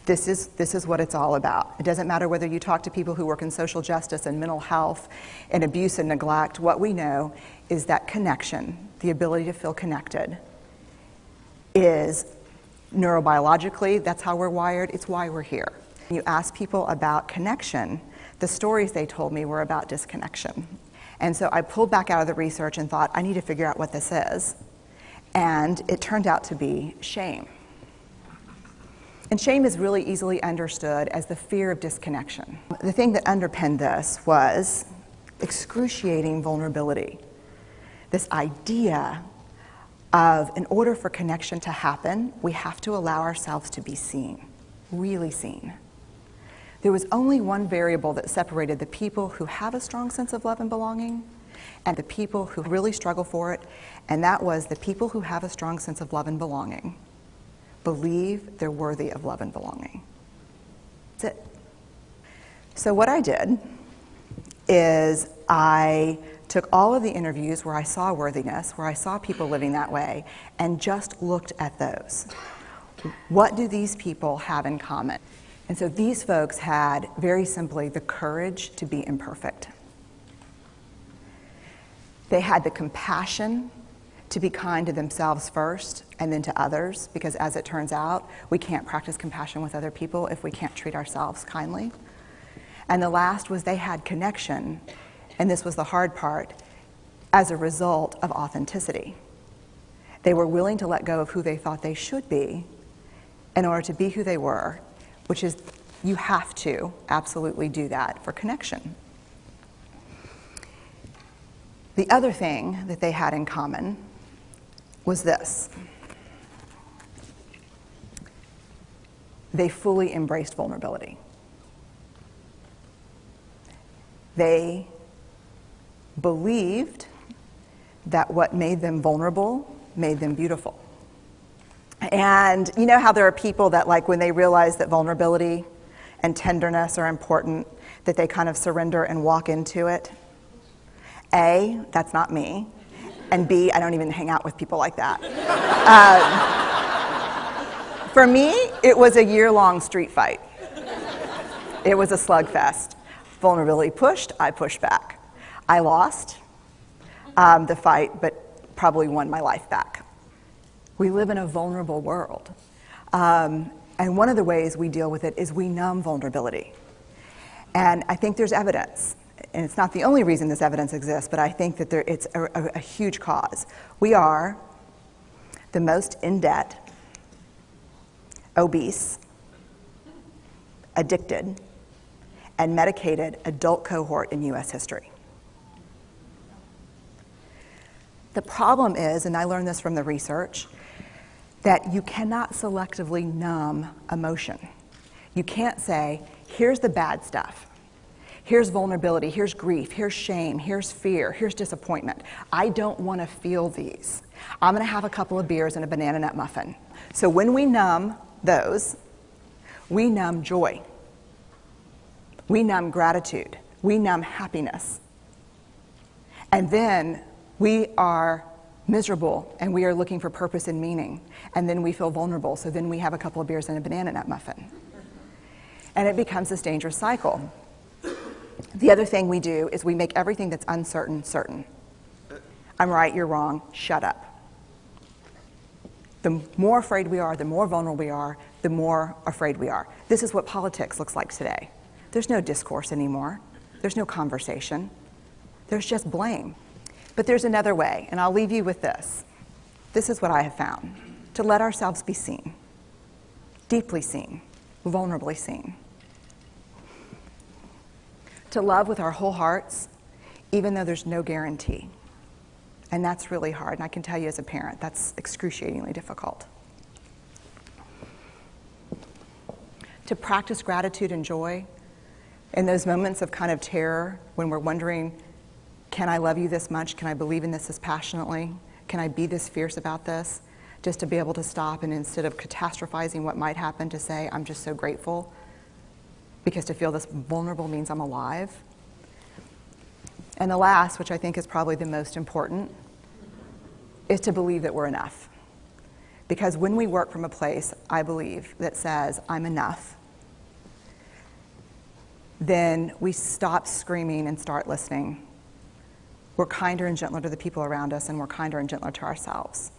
This is what it's all about. It doesn't matter whether you talk to people who work in social justice and mental health and abuse and neglect. What we know is that connection, the ability to feel connected, is neurobiologically, that's how we're wired, it's why we're here. When you ask people about connection, the stories they told me were about disconnection. And so I pulled back out of the research and thought, I need to figure out what this is. And it turned out to be shame. And shame is really easily understood as the fear of disconnection. The thing that underpinned this was excruciating vulnerability. This idea of, in order for connection to happen, we have to allow ourselves to be seen, really seen. There was only one variable that separated the people who have a strong sense of love and belonging and the people who really struggle for it, and that was the people who have a strong sense of love and belonging believe they're worthy of love and belonging. That's it. So what I did is I took all of the interviews where I saw worthiness, where I saw people living that way, and just looked at those. What do these people have in common? And so these folks had, very simply, the courage to be imperfect. They had the compassion to be kind to themselves first and then to others, because as it turns out, we can't practice compassion with other people if we can't treat ourselves kindly. And the last was they had connection, and this was the hard part, as a result of authenticity. They were willing to let go of who they thought they should be in order to be who they were, which is, you have to absolutely do that for connection. The other thing that they had in common was this. They fully embraced vulnerability. They believed that what made them vulnerable made them beautiful. And you know how there are people that, like, when they realize that vulnerability and tenderness are important, that they kind of surrender and walk into it? A, that's not me. And B, I don't even hang out with people like that. For me, it was a year-long street fight. It was a slugfest. Vulnerability pushed, I pushed back. I lost the fight, but probably won my life back. We live in a vulnerable world. And one of the ways we deal with it is we numb vulnerability. And I think there's evidence. And it's not the only reason this evidence exists, but I think that it's a huge cause. We are the most in debt, obese, addicted, and medicated adult cohort in U.S. history. The problem is, and I learned this from the research, that you cannot selectively numb emotion. You can't say, here's the bad stuff. Here's vulnerability, here's grief, here's shame, here's fear, here's disappointment. I don't want to feel these. I'm going to have a couple of beers and a banana nut muffin. So when we numb those, we numb joy. We numb gratitude. We numb happiness. And then we are miserable and we are looking for purpose and meaning. And then we feel vulnerable, so then we have a couple of beers and a banana nut muffin. And it becomes this dangerous cycle. The other thing we do is we make everything that's uncertain certain. I'm right, you're wrong, shut up. The more afraid we are, the more vulnerable we are, the more afraid we are. This is what politics looks like today. There's no discourse anymore. There's no conversation. There's just blame. But there's another way, and I'll leave you with this. This is what I have found. To let ourselves be seen. Deeply seen. Vulnerably seen. To love with our whole hearts, even though there's no guarantee. And that's really hard, and I can tell you as a parent, that's excruciatingly difficult. To practice gratitude and joy in those moments of kind of terror when we're wondering, can I love you this much? Can I believe in this passionately? Can I be this fierce about this? Just to be able to stop and instead of catastrophizing what might happen, to say, I'm just so grateful. Because to feel this vulnerable means I'm alive. And the last, which I think is probably the most important, is to believe that we're enough. Because when we work from a place, I believe, that says, I'm enough, then we stop screaming and start listening. We're kinder and gentler to the people around us, and we're kinder and gentler to ourselves.